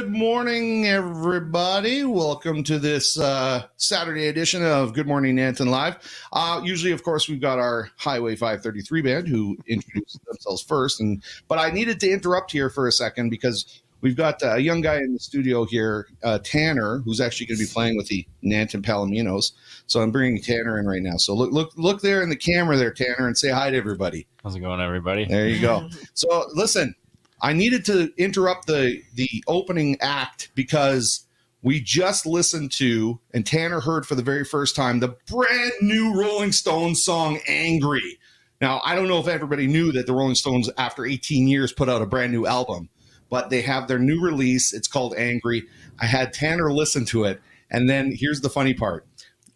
Good morning, everybody. Welcome to this Saturday edition of Good Morning Nanton Live. Usually, of course, we've got our Highway 533 band who introduces themselves first. But I needed to interrupt here for a second because we've got a young guy in the studio here, Tanner, who's actually going to be playing with the Nanton Palominos. So I'm bringing Tanner in right now. So look there in the camera there, Tanner, and say hi to everybody. How's it going, everybody? There you go. So listen, I needed to interrupt the opening act because we just listened to, and Tanner heard for the very first time, the brand new Rolling Stones song, Angry. Now, I don't know if everybody knew that the Rolling Stones, after 18 years, put out a brand new album, but they have their new release. It's called Angry. I had Tanner listen to it, and then here's the funny part.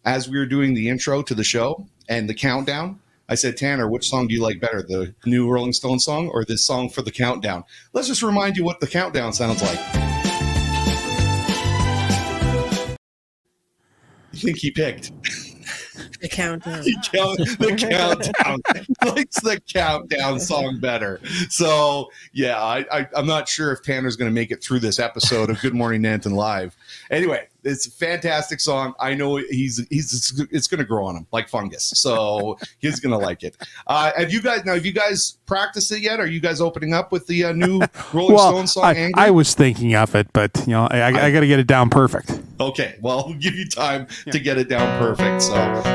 As we were doing the intro to the show and the countdown, I said, Tanner, which song do you like better, the new Rolling Stones song or this song for the countdown? Let's just remind you what the countdown sounds like. I think he picked the countdown. The countdown. He likes the countdown song better. So, yeah, I'm not sure if Tanner's going to make it through this episode of Good Morning Nanton Live. Anyway, it's a fantastic song. I know it's going to grow on him like fungus. So he's going to like it. Have you guys practiced it yet? Are you guys opening up with the new Rolling Stones song? Angry? I was thinking of it, but I got to get it down perfect. Okay, well, we'll give you time to get it down perfect.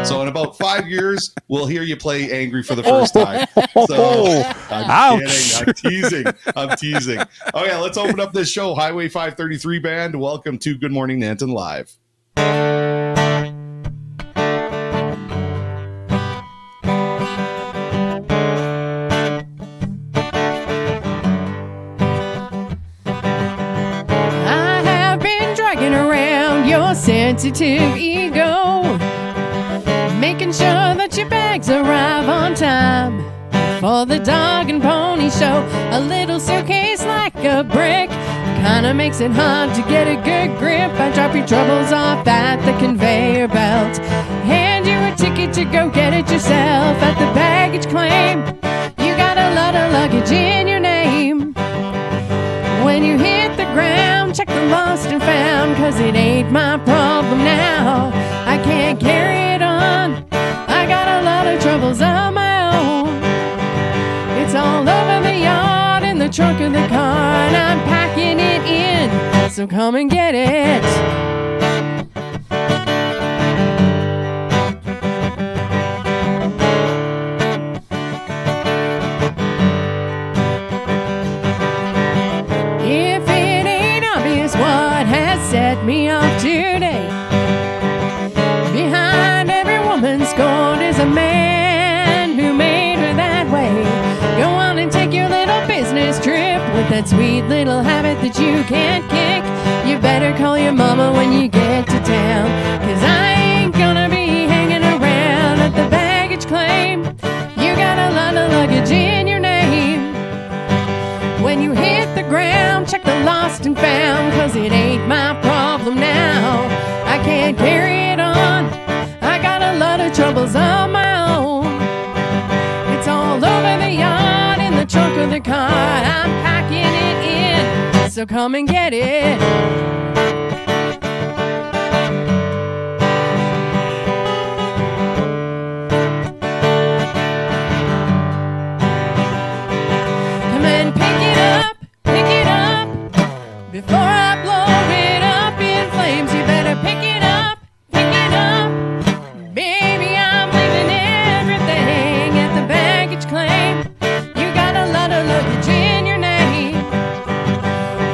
So in about 5 years, we'll hear you play Angry for the first time. So I'm kidding. I'm teasing. Okay, let's open up this show. Highway 533 band. Welcome to Good Morning Nanton Live. Sensitive ego, making sure that your bags arrive on time for the dog and pony show. A little suitcase like a brick kinda makes it hard to get a good grip. I drop your troubles off at the conveyor belt, hand you a ticket to go get it yourself at the baggage claim. You got a lot of luggage in your name. When you hit the ground, check the lost and found, 'cause it ain't my problem now. I can't carry it on. I got a lot of troubles of my own. It's all over the yard, in the trunk of the car, and I'm packing it in, so come and get it. Set me off today. Behind every woman scorned is a man who made her that way. Go on and take your little business trip with that sweet little habit that you can't kick. You better call your mama when you get to town, 'cause I ain't gonna be hanging around at the baggage claim. You got a lot of luggage in your name. When you hit the ground, check the lost and found, 'cause it ain't my problem now. I can't carry it on. I got a lot of troubles of my own. It's all over the yard, in the trunk of the car. I'm packing it in, so come and get it. Before I blow it up in flames, you better pick it up, baby, I'm leaving everything at the baggage claim. You got a lot of luggage in your name.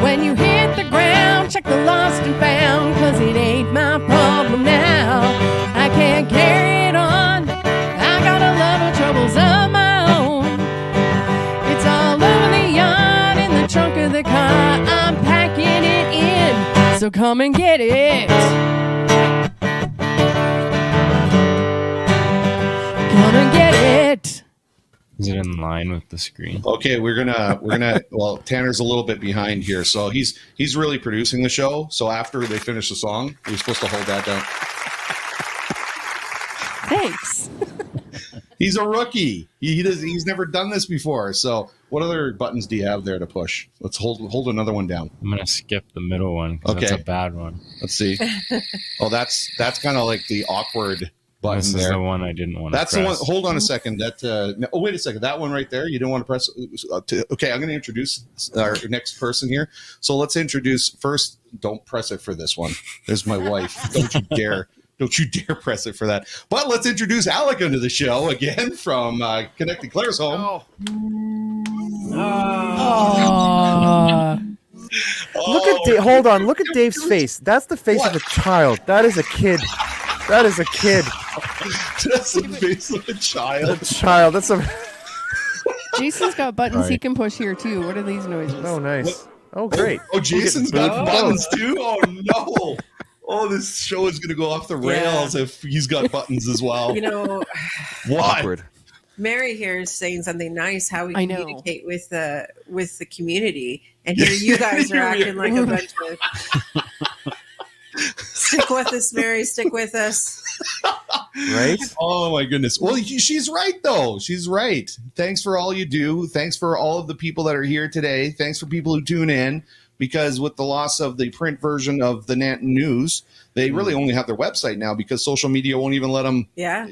When you hit the ground, check the lost and found, 'cause it ain't my problem now. I can't carry it on. I got a lot of troubles of my own. It's all over the yard, in the trunk of the car. I'm packing it in, so come and get it. Come and get it. Is it in line with the screen? Okay, we're gonna well, Tanner's a little bit behind here, so he's really producing the show. So after they finish the song, you're supposed to hold that down. Thanks. He's a rookie. He's never done this before. So What other buttons do you have there to push? Let's hold another one down. I'm gonna skip the middle one because Okay. that's a bad one. Let's see. Oh, that's kind of like the awkward button This is there. the one I didn't want to That's press. the one. Hold on a second. Oh, wait a second. That one right there. You didn't want to press. Okay, I'm going to introduce our next person here. So let's introduce first. Don't press it for this one. There's my wife. Don't you dare. Don't you dare press it for that. But let's introduce Alec into the show again from Connected Claresholm. Look at hold on. Look at Dave's face. That's the face of a child. That is a kid. That is a kid. That's the face of a child. A child. That's a. Jason's got buttons Right. he can push here too. What are these noises? Oh, nice. Oh, great. Oh, Jason's got Both. buttons too. Oh no. Oh, this show is going to go off the rails if he's got buttons as well. You know, What? Awkward. Mary here is saying something nice, how we I know. communicate with the community, and here you guys are acting like a bunch of. Stick with us, Mary. Stick with us. Right? Oh my goodness. Well, she's right though. She's right. Thanks for all you do. Thanks for all of the people that are here today. Thanks for people who tune in, because with the loss of the print version of the Nanton News, they really only have their website now because social media won't even let them, Yeah.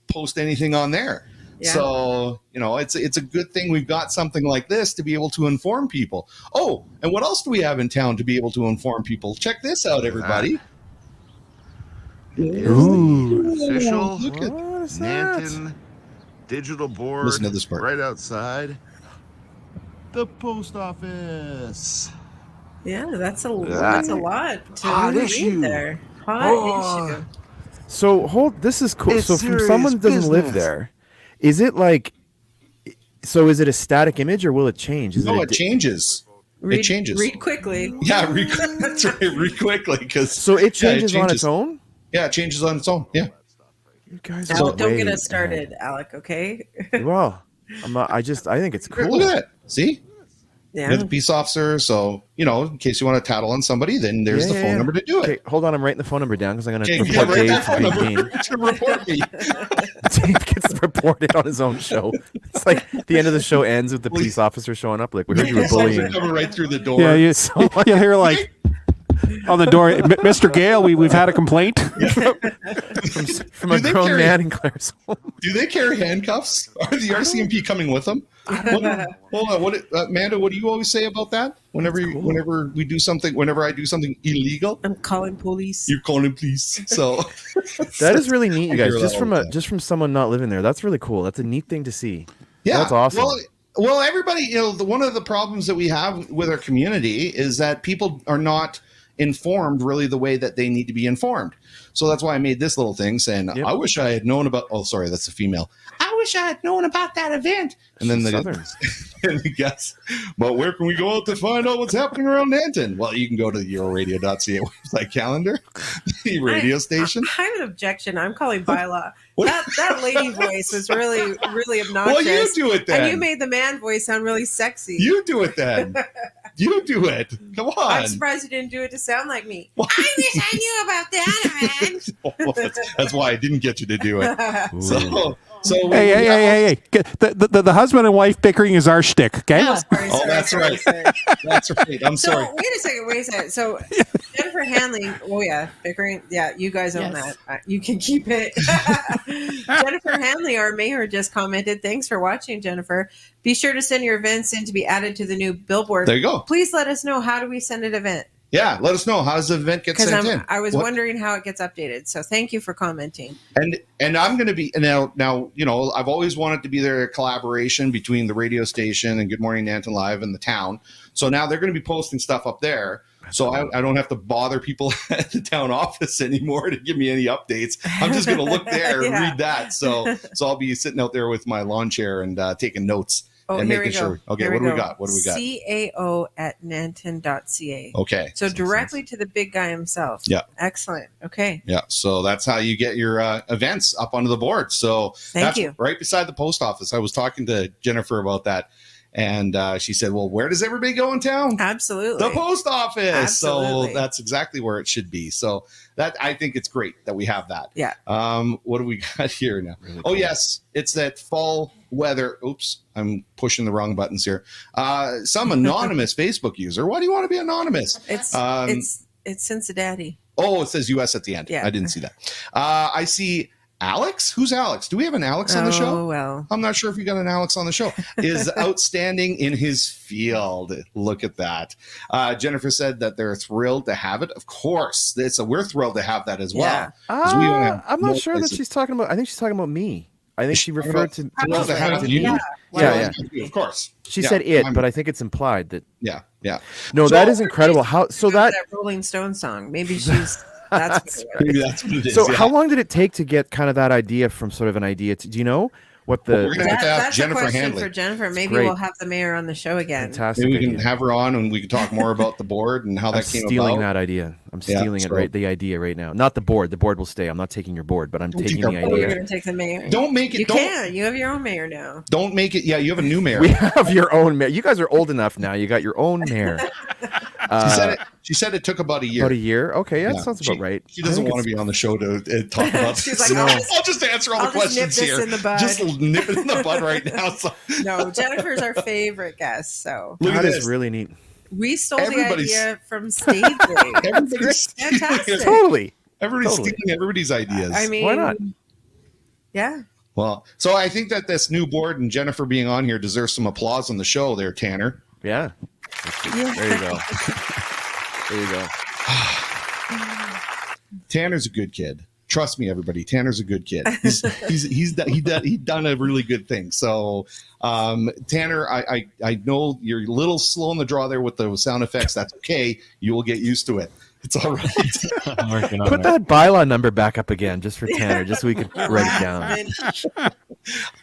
post anything on there. Yeah. So, it's a good thing we've got something like this to be able to inform people. Oh, and what else do we have in town to be able to inform people? Check this out, everybody. Ooh. Official Look at What is that? Nanton digital board Listen to this part. right outside the post office. Yeah, that's a That- lot to Hot read issue. there. Hot Oh. issue. So this is cool. It's So from serious someone who doesn't live business. there, is it like? So is it a static image or will it change? Is No, it it changes. It changes. Read quickly. Yeah, that's right. Read quickly, because So it changes on its own. Yeah, it changes on its own. Yeah. You guys Now, are don't get way us started, Alec. Okay. ahead. Well, I'm not. I think it's cool. Look at that. See? Yeah. You're the peace officer. So, in case you want to tattle on somebody, then there's the phone number to do it. Okay, hold on. I'm writing the phone number down because I'm going to Okay, report write Dave that for phone being number mean. to report me. Dave gets reported on his own show. It's like the end of the show ends with the police officer showing up. Like, we heard you were Police officer bullying. coming right through the door. Yeah, you hear like on the door, Mr. Gale, we've had a complaint. From a Do they grown carry- man in Claresholm. Do they carry handcuffs? Are the RCMP coming with them? Hold on. Amanda, what do you always say about that? Whenever we do something, whenever I do something illegal, I'm calling police. you're calling police. So That is really neat, you I guys. hear Just that from all the time. just from someone not living there. That's really cool. That's a neat thing to see. yeah, That's awesome. Well, everybody, one of the problems that we have with our community is that people are not informed really the way that they need to be informed. So that's why I made this little thing saying, Yep. I wish I had known about, oh, sorry, that's a female. I wish I had known about that event. And then Southern. and the guess, but where can we go out to find out what's happening around Nanton? Well, you can go to the Euroradio.ca website calendar, the radio station. I have an objection. I'm calling bylaw. What? That lady voice was really, really obnoxious. Well, you do it then. And you made the man voice sound really sexy. You do it then. You do it. Come on. I'm surprised you didn't do it to sound like me. I wish I knew about that event. That's why I didn't get you to do it. So Hey! The husband and wife bickering is our shtick. Okay. Yeah. Oh, that's right. That's right. I'm So sorry. wait a second. So Jennifer Hanley, oh yeah, bickering. Yeah, you guys own Yes. that. You can keep it. Jennifer Hanley, our mayor, just commented. Thanks for watching, Jennifer. Be sure to send your events in to be added to the new billboard. There you go. Please let us know, how do we send an event? Yeah, let us know. How does the event get Because sent in? I was What- wondering how it gets updated. So thank you for commenting. And I'm going to be now. I've always wanted to be there, a collaboration between the radio station and Good Morning Nanton Live and the town. So now they're going to be posting stuff up there. So I don't have to bother people at the town office anymore to give me any updates. I'm just going to look there and Yeah. read that. So I'll be sitting out there with my lawn chair and taking notes Oh, and here making we go. sure. Okay, Here what do we go. got? What do we got? CAO@nanton.ca. Okay. So directly to the big guy himself. Yeah. Excellent. Okay. Yeah, so that's how you get your events up onto the board. So Thank that's you. right beside the post office. I was talking to Jennifer about that, and she said, "Well, where does everybody go in town? Absolutely. The post office." Absolutely. So that's exactly where it should be. So that, I think it's great that we have that. Yeah. What do we got here now? Oh yes, it's that fall whether, oops, I'm pushing the wrong buttons here. Some anonymous Facebook user. Why do you want to be anonymous? It's Cincinnati. Oh, it says US at the end. Yeah. I didn't see that. I see Alex. Who's Alex? Do we have an Alex on the show? Oh, well. I'm not sure if we got an Alex on the show. Is outstanding in his field. Look at that. Jennifer said that they're thrilled to have it. Of course. We're thrilled to have that as well. I'm not sure that she's talking about. I think she's talking about me. I think she referred to you. me. Yeah. Of course. She said it, but I think it's implied that. Yeah. No, that is incredible. How so that Rolling Stone song? Maybe she's. That's maybe that's what it is. So how long did it take to get kind of that idea from sort of an idea to? Do you know what the? We're gonna have to have that's Jennifer a question Handley. for Jennifer. Maybe great. we'll have the mayor on the show again. Fantastic. Maybe we can idea. have her on and we can talk more about the board and how that came stealing about. that idea. I'm stealing so- the idea right now. Not the board. The board will stay. I'm not taking your board, but I'm taking the We're idea. going to take the mayor. Don't make it. You can. You have your own mayor now. Don't make it. Yeah, you have a new mayor. We have your own mayor. You guys are old enough now. You got your own mayor. She said it took about a year. About a year? Okay, that Yeah. sounds about right. She doesn't want to be on the show to talk about She's this. like, I'll just answer all the I'll just nip questions this here. in the bud. Just nip it in the bud right now. So. No, Jennifer's our favorite guest. So Look at That is this. really neat. we stole the Everybody's- idea from Stage Day. Everybody's stealing Fantastic. it. Totally. Everybody's Totally. stealing everybody's ideas. I mean, Why not? Yeah. Well, so I think that this new board and Jennifer being on here deserves some applause on the show there, Tanner. Yeah. Yeah. There you go. There you go. Tanner's a good kid. Trust me, everybody. Tanner's a good kid. He's done a really good thing. So, Tanner, I know you're a little slow in the draw there with the sound effects. That's okay. You will get used to it. It's all right. I'm working on Put it. that bylaw number back up again, just for Tanner, just so we can write it down.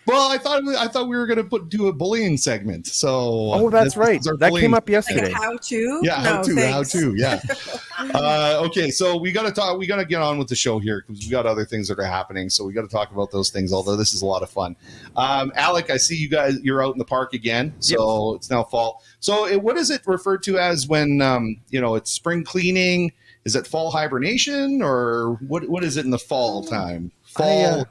Well, I thought we were going to do a bullying segment. So, Oh, that's right. is our That bullying- came up Like yesterday. a how-to? Yeah, how thanks. to, yeah. Okay, so we got to get on with the show here because we got other things that are happening. So we got to talk about those things. Although this is a lot of fun. Alec, I see you guys. You're out in the park again. So It's now fall. So what is it referred to as when it's spring cleaning? Is it fall hibernation or what is it in the fall time? Fall.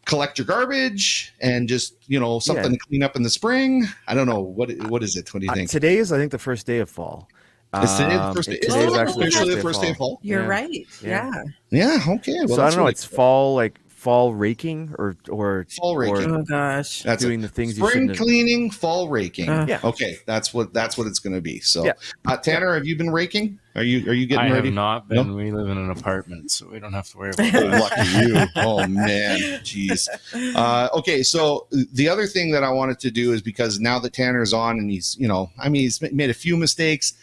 Collect your garbage and just something to clean up in the spring. I don't know what is it. What do you think? Today is, I think, the first day of fall. Is today the first day? Today is actually officially the first day of fall. You're Yeah. right. Yeah. Yeah. Yeah. Okay. Well, So I don't know. It's fall raking or fall raking. Oh gosh. That's doing it. the things you Spring shouldn't have. cleaning, fall raking. Yeah. Okay, that's what it's going to be. So, Yeah. Tanner, have you been raking? Are you getting I ready? have not been. We live in an apartment, so we don't have to worry about Oh, that. lucky you. Oh man, jeez. Okay, so the other thing that I wanted to do is because now that Tanner's on and he's made a few mistakes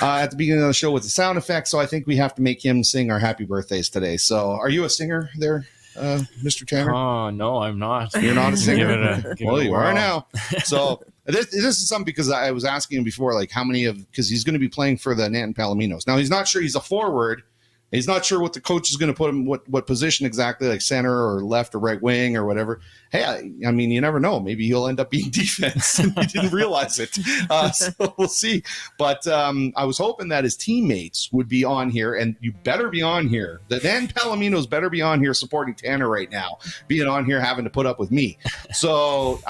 at the beginning of the show with the sound effects, so I think we have to make him sing our happy birthdays today. So, are you a singer there, Mr. Tanner? Oh no, I'm not. You're not a singer? Give Well, it a you are whirl. now. So this is something because I was asking him before, like because he's going to be playing for the Nanton Palominos. Now he's not sure he's a forward. He's not sure what the coach is going to put him, what position exactly, like center or left or right wing or whatever. Hey, I mean, you never know. Maybe he'll end up being defense and he didn't realize it. So we'll see. But I was hoping that his teammates would be on here, and you better be on here. The Nanton Palominos better be on here supporting Tanner right now, being on here having to put up with me. So,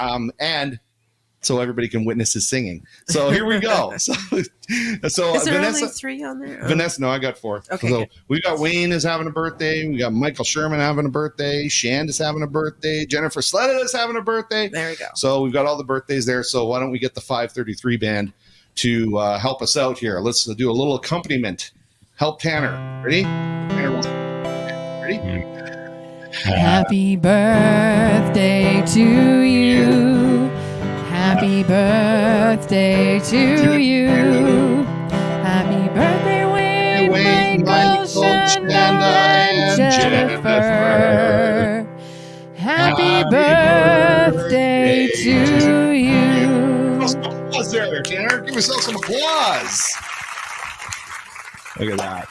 so everybody can witness his singing. So here we go. So Is there Vanessa, only 3 on there? Oh. Vanessa, no, I got 4. Okay, So good. we got Wayne is having a birthday. We got Michael Sherman having a birthday. Shand is having a birthday. Jennifer Sletta is having a birthday. There we go. So we've got all the birthdays there. So why don't we get the 533 band to help us out here? Let's do a little accompaniment. Help Tanner. Ready? Tanner, ready? Happy birthday to you. Happy birthday to you. Happy birthday, Wayne, Michael, Shanda, and Jennifer. Happy birthday to you. Some applause there, Tanner. Give yourself some applause. Look at that.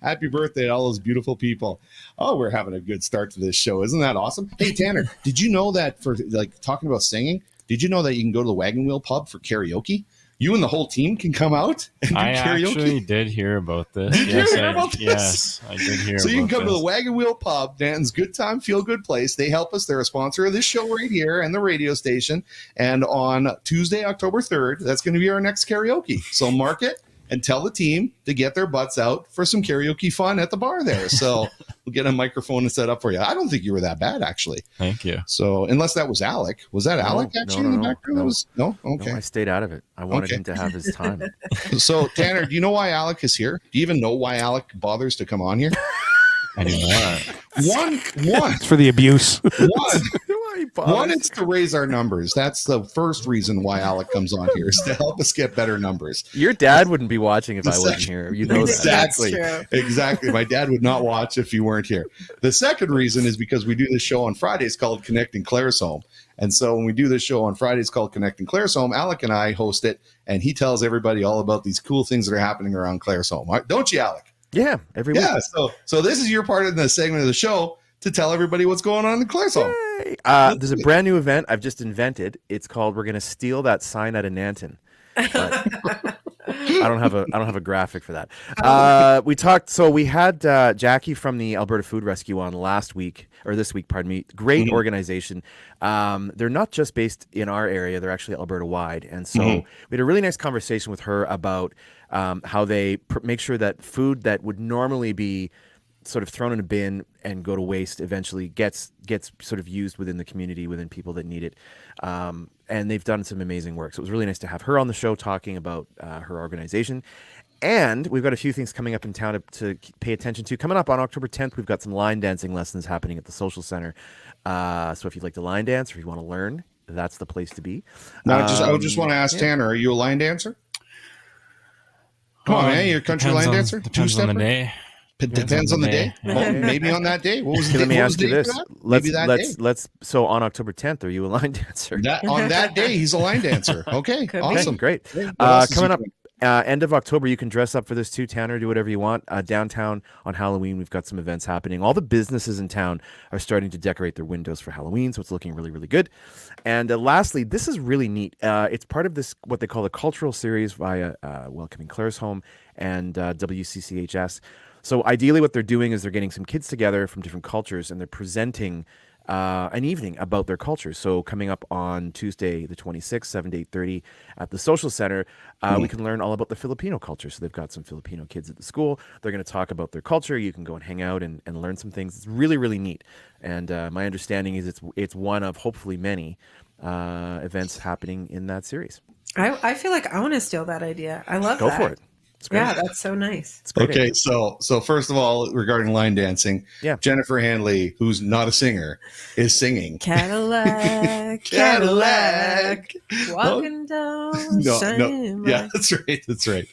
Happy birthday to all those beautiful people. Oh, we're having a good start to this show. Isn't that awesome? Hey, Tanner, did you know that for talking about singing, did you know that you can go to the Wagon Wheel pub for karaoke? you and the whole team can come out and do I karaoke. actually did hear about this. Did you hear about this? Yes, I did hear So you can about come to this. the Wagon Wheel Pub, Nanton's Good Time, Feel Good Place. They help us. They're a sponsor of this show right here and the radio station. And on Tuesday, October 3rd, that's going to be our next karaoke. So mark it and tell the team to get their butts out for some karaoke fun at the bar there. So we'll get a microphone and set up for you. I don't think you were that bad, actually. Thank you. So unless that was Alec. Was that Alec actually in the background? no. That was, no? Okay. No, I stayed out of it. I wanted Okay. him to have his time. So Tanner, do you know why Alec is here? Do you even know why Alec bothers to come on here? I do not. One. It's for the abuse. One is to raise our numbers. That's the first reason why Alec comes on here, is to help us get better numbers. Your dad wouldn't be watching if I wasn't here. You know that. Exactly. That's Exactly. My dad would not watch if you weren't here. The second reason is because we do this show on Fridays called Connecting Claresholm. And so when we do this show on Fridays called Connecting Claresholm, Alec and I host it, and he tells everybody all about these cool things that are happening around Claresholm. Right? Don't you, Alec? Yeah, every week. Yeah. So this is your part of the segment of the show to tell everybody what's going on in Claresholm. There's a brand new event I've just invented. It's called "We're Gonna Steal That Sign Out of Nanton." But I don't have a graphic for that. We talked. So we had Jackie from the Alberta Food Rescue on this week. Pardon me. Great organization. They're not just based in our area; they're actually Alberta wide. And so we had a really nice conversation with her about how they make sure that food that would normally be sort of thrown in a bin and go to waste eventually gets sort of used within the community, within people that need it. And they've done some amazing work. So it was really nice to have her on the show talking about her organization. And we've got a few things coming up in town to pay attention to. Coming up on October 10th, we've got some line dancing lessons happening at the Social Center. So if you'd like to line dance or if you want to learn, that's the place to be. Now, I just want to ask Tanner, are you a line dancer? Come on, man. You're a country line dancer? Depends on the day. It depends on the day. Yeah. Oh, maybe on that day. What was the Let me what was ask the you day this. for that? Maybe that day. So on October 10th, are you a line dancer? On that day, he's a line dancer. Okay, Could be. awesome. Great. What else is Coming he up, doing? end of October, you can dress up for this too, Tanner. Do whatever you want. Downtown on Halloween, we've got some events happening. All the businesses in town are starting to decorate their windows for Halloween, so it's looking really, really good. And lastly, this is really neat. It's part of this, what they call the cultural series via Welcoming Claresholm and WCCHS. So ideally what they're doing is they're getting some kids together from different cultures and they're presenting an evening about their culture. So coming up on Tuesday, the 26th, 7 to 8:30 at the Social Center, we can learn all about the Filipino culture. So they've got some Filipino kids at the school. They're going to talk about their culture. You can go and hang out and learn some things. It's really, really neat. And my understanding is it's one of hopefully many events happening in that series. I feel like I want to steal that idea. I love Go that. for it. It's great. Yeah, that's so nice. It's great. Okay, so first of all, regarding line dancing, Yeah. Jennifer Handley, who's not a singer, is singing. Cadillac, Cadillac. walking down. Yeah, that's right. That's right.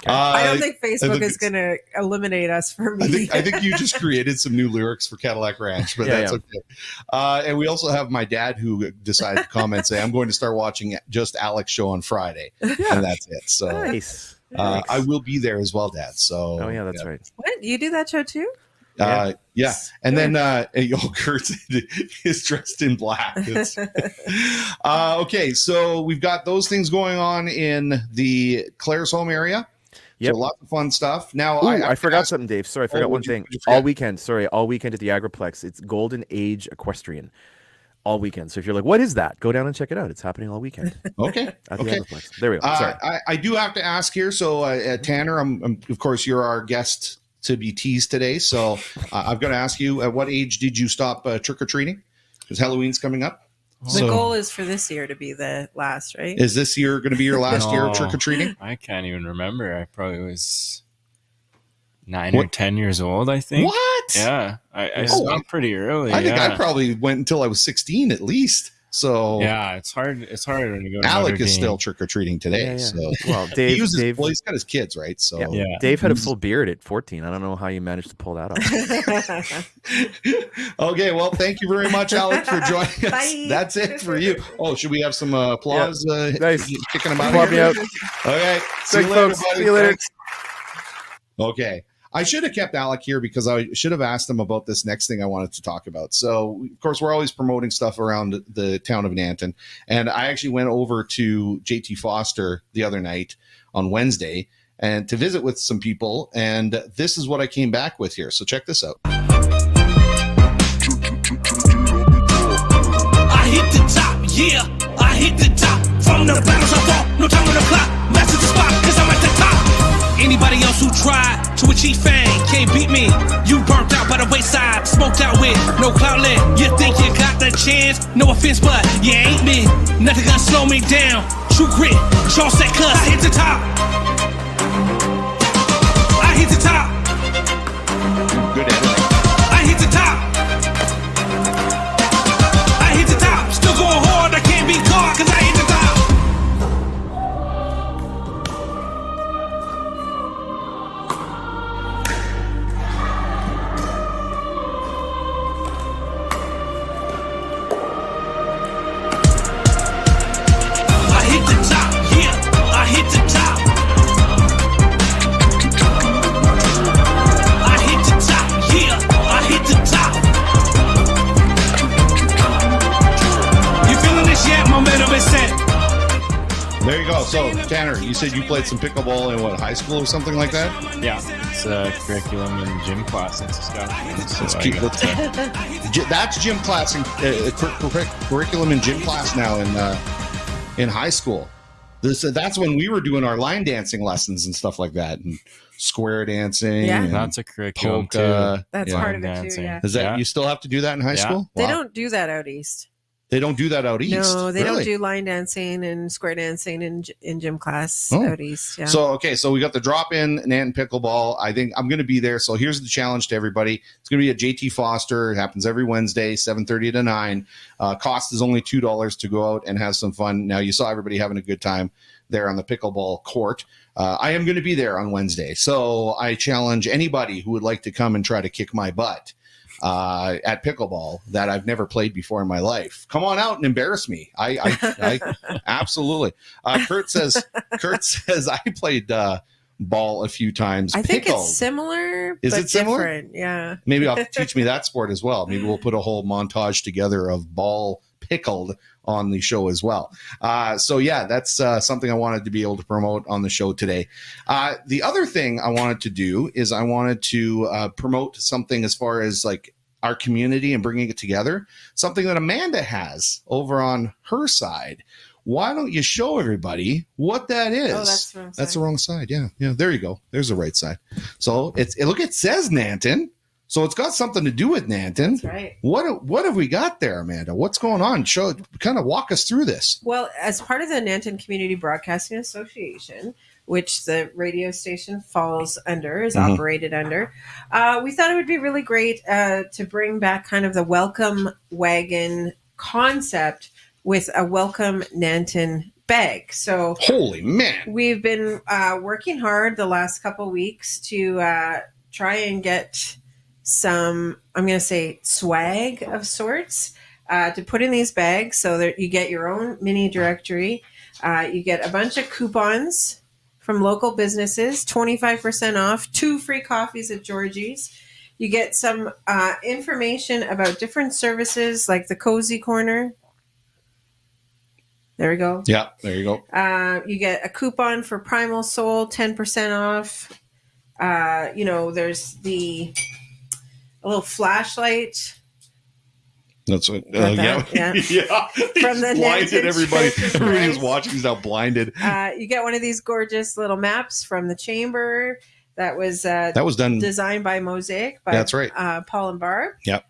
I don't think Facebook think is going to eliminate us for I me. think you just created some new lyrics for Cadillac Ranch, but Yeah, that's okay. And we also have my dad who decided to comment, say, I'm going to start watching just Alec's show on Friday. And that's it. So Nice. I will be there as well, Dad. So Oh, yeah, that's right. What? You do that show too? Yeah. And then Kurt is dressed in black. Okay, so we've got those things going on in the Claresholm area. Yep. So lots of fun stuff. Now, Ooh, I forgot something, Dave. Sorry, I forgot one what'd you thing. forget? All weekend at the Agriplex. It's Golden Age Equestrian. All weekend. So if you're like, what is that? Go down and check it out. It's happening all weekend Okay. at the Okay. Agriplex. There we go. Sorry. I do have to ask here. So, Tanner, I'm of course, you're our guest to be teased today. So I've got to ask you, at what age did you stop trick-or-treating? Because Halloween's coming up. The goal is for this year to be the last, right? Is this year going to be your last year of No. trick-or-treating? I can't even remember. I probably was 9 or 10 years old, I think. What? Yeah. I Oh, stopped pretty early. I think yeah. I probably went until I was 16 at least. So Yeah, it's hard. It's harder when you go to Alec Notre is Dame. still trick-or-treating today. Yeah, yeah. So Well, he Dave, uses, Dave, well, he's got his kids, right? So yeah. Yeah. Dave had a full beard at 14. I don't know how you managed to pull that off. Okay, well, thank you very much, Alec, for joining us. Bye. That's it for you. Oh, should we have some applause? Nice. Kicking them out. Applaud me out. Okay. See you Thanks, later, folks. buddy. See you later. Thanks. Okay. I should have kept Alec here because I should have asked him about this next thing I wanted to talk about. So, of course, we're always promoting stuff around the town of Nanton. And I actually went over to JT Foster the other night on Wednesday and to visit with some people. And this is what I came back with here. So check this out. I hit the top, yeah, I hit the top. From the battles I fall, no time on the clock. Master the spot, cause I'm at the top. Anybody else who tried to achieve fame can't beat me. You burnt out by the wayside, smoked out with no cloudlet. You think you got the chance? No offense, but you ain't me. Nothing gonna slow me down. True grit, Shaw said cuss. I hit the top. I hit the top. Good editing. I hit the top. I hit the top. Still going hard, I can't be caught cause I hit the top. I hit the top, yeah, I hit the top. I hit the top, yeah, I hit the top. You feeling this yet? Momentum is set. There you go. So, Tanner, you said you played some pickleball in what, high school or something like that? Yeah, it's a curriculum in gym class in Saskatchewan. So That's I cute. got to- That's gym class and curriculum in gym class now in high school. That's when we were doing our line dancing lessons and stuff like that, and square dancing. Yeah. and That's a curriculum polka. too. That's Yeah. part of it too. Dancing. Yeah. Is that Yeah. you still have to do that in high Yeah. school? They Wow. don't do that out east. They don't do that out east. No, they don't Really? do line dancing and square dancing in gym class Oh. out east. Yeah. So we got the drop in Nanton pickleball. I think I'm going to be there. So here's the challenge to everybody. It's going to be at JT Foster. It happens every Wednesday, 7:30 to 9. Cost is only $2 to go out and have some fun. Now you saw everybody having a good time there on the pickleball court. I am going to be there on Wednesday. So I challenge anybody who would like to come and try to kick my butt at pickleball that I've never played before in my life. Come on out and embarrass me. I absolutely. Kurt says I played ball a few times. I think Pickled. it's similar. Is but it similar? different. Yeah. Maybe I'll teach me that sport as well. Maybe we'll put a whole montage together of ball pickled on the show as well. So yeah, that's something I wanted to be able to promote on the show today. The other thing I wanted to do is I wanted to promote something as far as like our community and bringing it together, something that Amanda has over on her side. Why don't you show everybody what that is? Oh, that's the wrong That's side. the wrong side. Yeah. There you go. There's the right side. So look, it says Nanton. So it's got something to do with Nanton. That's right. What have we got there, Amanda? What's going on? Kind of walk us through this. Well, as part of the Nanton Community Broadcasting Association, which the radio station falls under, is Mhm. operated under, we thought it would be really great to bring back kind of the welcome wagon concept with a welcome Nanton bag. So Holy man. we've been working hard the last couple weeks to try and get some, I'm going to say, swag of sorts to put in these bags so that you get your own mini directory. You get a bunch of coupons from local businesses, 25% off, 2 free coffees at Georgie's. You get some information about different services like the Cozy Corner. There we go. Yeah, there you go. You get a coupon for Primal Soul, 10% off. There's a little flashlight. That's what. Got Yeah, that? Yeah. yeah. From the He's blinded Nanton everybody. Church of Everybody who's Christ. watching is now blinded. You get one of these gorgeous little maps from the chamber that was That was done. designed by Mosaic by That's right. Paul and Barb. Yep.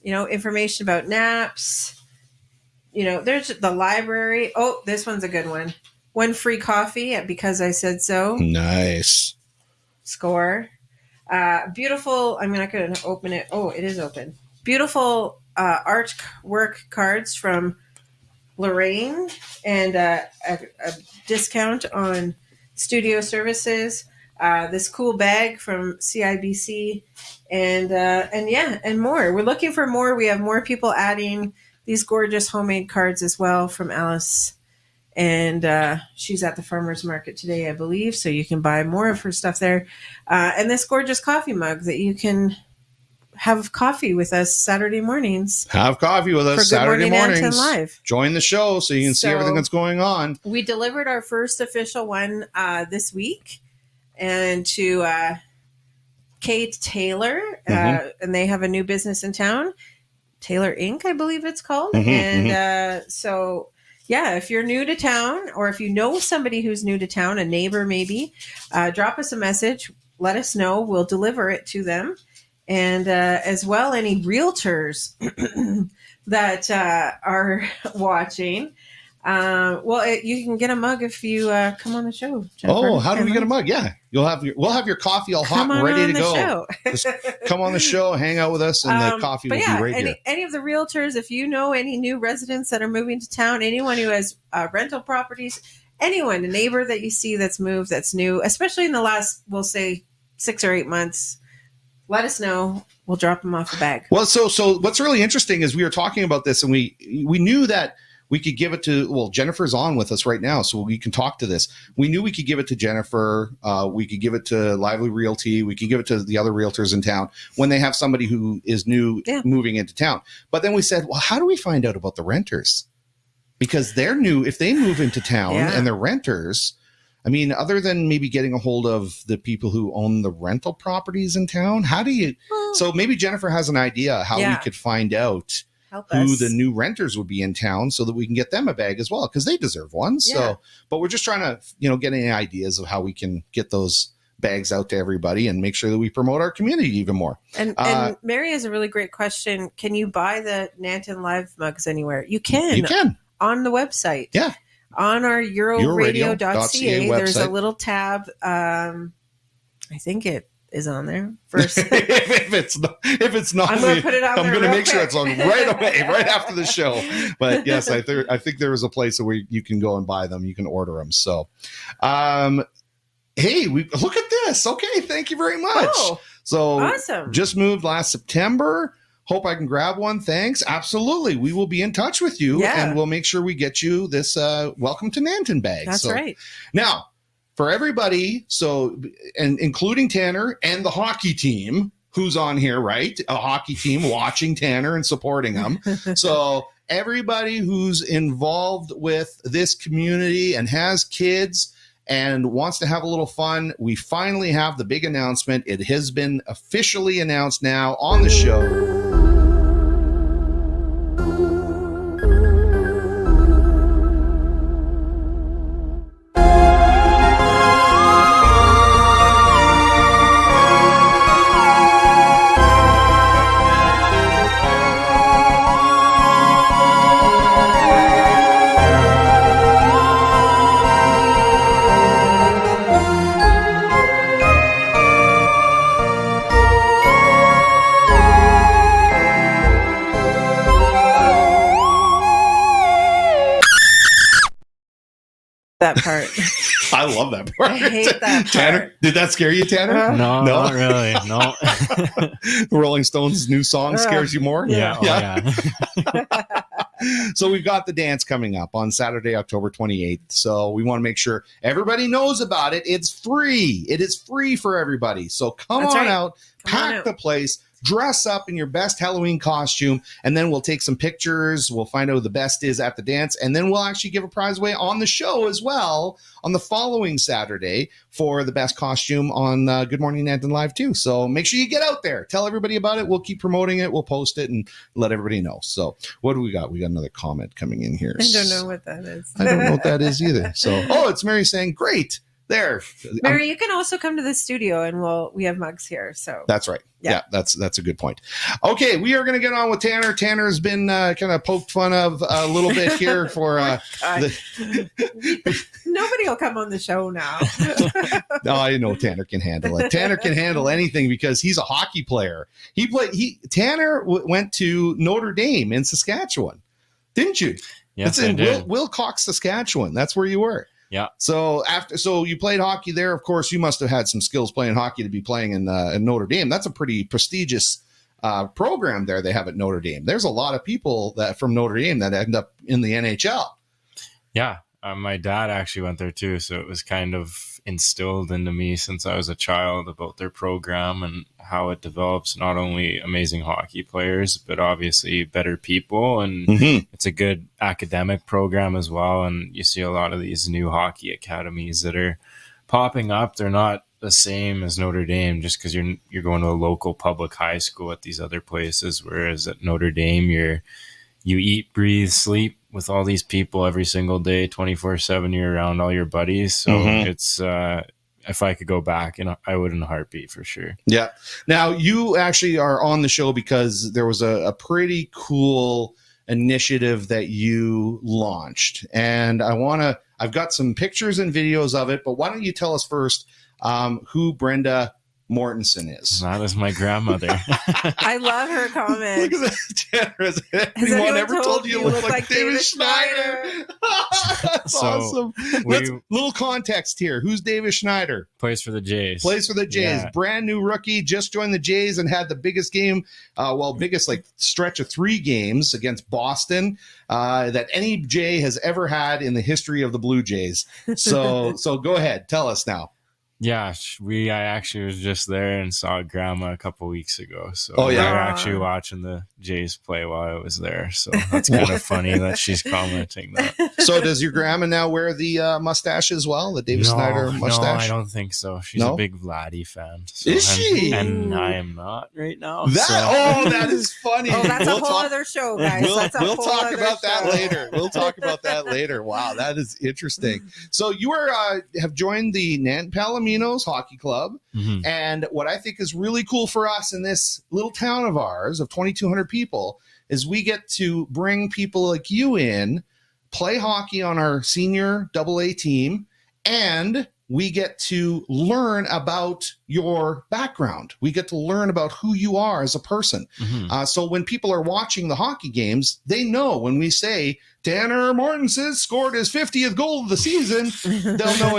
Information about naps. There's the library. Oh, this one's a good one. 1 free coffee at Because I Said So. Nice. Score. Beautiful. I'm not going to open it. Oh, it is open. Beautiful artwork cards from Lorraine and a discount on studio services. This cool bag from CIBC and more. We're looking for more. We have more people adding these gorgeous homemade cards as well from Alice And she's at the farmer's market today, I believe. So you can buy more of her stuff there. And this gorgeous coffee mug that you can have coffee with us Saturday mornings. Have coffee with us For Good Saturday Morning Nanton mornings. Live. Join the show so you can see everything that's going on. We delivered our first official one this week, and to Kate Taylor, and they have a new business in town, Taylor Inc., I believe it's called. So, yeah, if you're new to town, or if you know somebody who's new to town, a neighbor maybe, drop us a message. Let us know. We'll deliver it to them. And as well, any realtors that are watching, you can get a mug if you come on the show. Jennifer. Oh, how do we get a mug? Yeah, we'll have your coffee all hot and ready to go. Just come on the show, hang out with us, and the coffee will be right here. Any of the realtors, if you know any new residents that are moving to town, anyone who has rental properties, anyone, a neighbor that you see that's moved, that's new, especially in the last, we'll say 6 or 8 months, let us know. We'll drop them off a bag. Well, so what's really interesting is we were talking about this, and we knew that we could give it to, well, Jennifer's on with us right now, so we can talk to this. We knew we could give it to Jennifer. We could give it to Lively Realty. We could give it to the other realtors in town when they have somebody who is new moving into town. But then we said, well, how do we find out about the renters? Because they're new. If they move into town and they're renters, I mean, other than maybe getting a hold of the people who own the rental properties in town, how do you? So maybe Jennifer has an idea how we could find out who the new renters would be in town, so that we can get them a bag as well, because they deserve one. So, but we're just trying to, get any ideas of how we can get those bags out to everybody and make sure that we promote our community even more. And Mary has a really great question. Can you buy the Nanton Live mugs anywhere? You can. You can on the website. Yeah. On our euroradio.ca, there's a little tab. I think it is on there first. if it's not, I'm going to put it on. I'm going to make sure it's on right away, right after the show. But yes, I think there is a place where you can go and buy them. You can order them. So, hey, look at this. Okay, thank you very much. Oh, so awesome. Just moved last September. Hope I can grab one. Thanks. Absolutely. We will be in touch with you, and we'll make sure we get you this Welcome to Nanton bag. That's right. Now, for everybody, and including Tanner and the hockey team who's on here, right? A hockey team watching Tanner and supporting him. So everybody who's involved with this community and has kids and wants to have a little fun, we finally have the big announcement. It has been officially announced now on the show. That part. I love that part. I hate that part. Tanner, did that scare you, Tanner? No, not really. No. Rolling Stones' new song scares you more? Yeah. So we've got the dance coming up on Saturday, October 28th. So we want to make sure everybody knows about it. It's free. It is free for everybody. So come on out, pack the place. Dress up in your best Halloween costume, and then we'll take some pictures. We'll find out who the best is at the dance, and then we'll actually give a prize away on the show as well on the following Saturday for the best costume on Good Morning Nanton Live too. So make sure you get out there. Tell everybody about it. We'll keep promoting it. We'll post it and let everybody know. So what do we got? We got another comment coming in here. I don't know what that is. I don't know what that is either. So, it's Mary saying, great. There, Mary, you can also come to the studio, and we have mugs here. So that's right. Yeah, that's a good point. Okay, we are going to get on with Tanner. Tanner's been kind of poked fun of a little bit here for. Nobody will come on the show now. No, I know Tanner can handle it. Tanner can handle anything because he's a hockey player. Tanner went to Notre Dame in Saskatchewan, didn't you? Yes, it's in I did. Wilcox, Saskatchewan. That's where you were. Yeah. So you played hockey there. Of course, you must have had some skills playing hockey to be playing in Notre Dame. That's a pretty prestigious program there they have at Notre Dame. There's a lot of people from Notre Dame that end up in the NHL. Yeah. My dad actually went there too, so it was kind of instilled into me since I was a child about their program and how it develops not only amazing hockey players, but obviously better people. And it's a good academic program as well. And you see a lot of these new hockey academies that are popping up. They're not the same as Notre Dame just because you're going to a local public high school at these other places, whereas at Notre Dame you eat, breathe, sleep with all these people every single day, 24/7. You're around all your buddies. So it's if I could go back, and I would in a heartbeat for sure. Yeah. Now you actually are on the show because there was a pretty cool initiative that you launched, and I've got some pictures and videos of it, but why don't you tell us first who Brenda Mortensen is? That is my grandmother. I love her comment. Look at that. Has anyone ever told you look like David Schneider? That's awesome. Little context here. Who's David Schneider? Plays for the Jays. Yeah. Brand new rookie, just joined the Jays and had the biggest game, biggest like stretch of 3 games against Boston that any Jay has ever had in the history of the Blue Jays. So go ahead. Tell us now. Yeah, I actually was just there and saw Grandma a couple weeks ago. So we were actually watching the Jays play while I was there. So that's kind of funny that she's commenting that. So does your grandma now wear the mustache as well, the David Snyder mustache? No, I don't think so. She's a big Vladdy fan. So is she? And I am not right now. That is funny. Oh, that's a whole other show, guys. We'll talk about that later. We'll talk about that later. Wow, that is interesting. So you have joined the Nanton Palominos Hockey Club, and what I think is really cool for us in this little town of ours of 2,200 people is we get to bring people like you in, play hockey on our senior AA team, and we get to learn about your background. We get to learn about who you are as a person. So when people are watching the hockey games, they know when we say Tanner Mortensen scored his 50th goal of the season, they'll know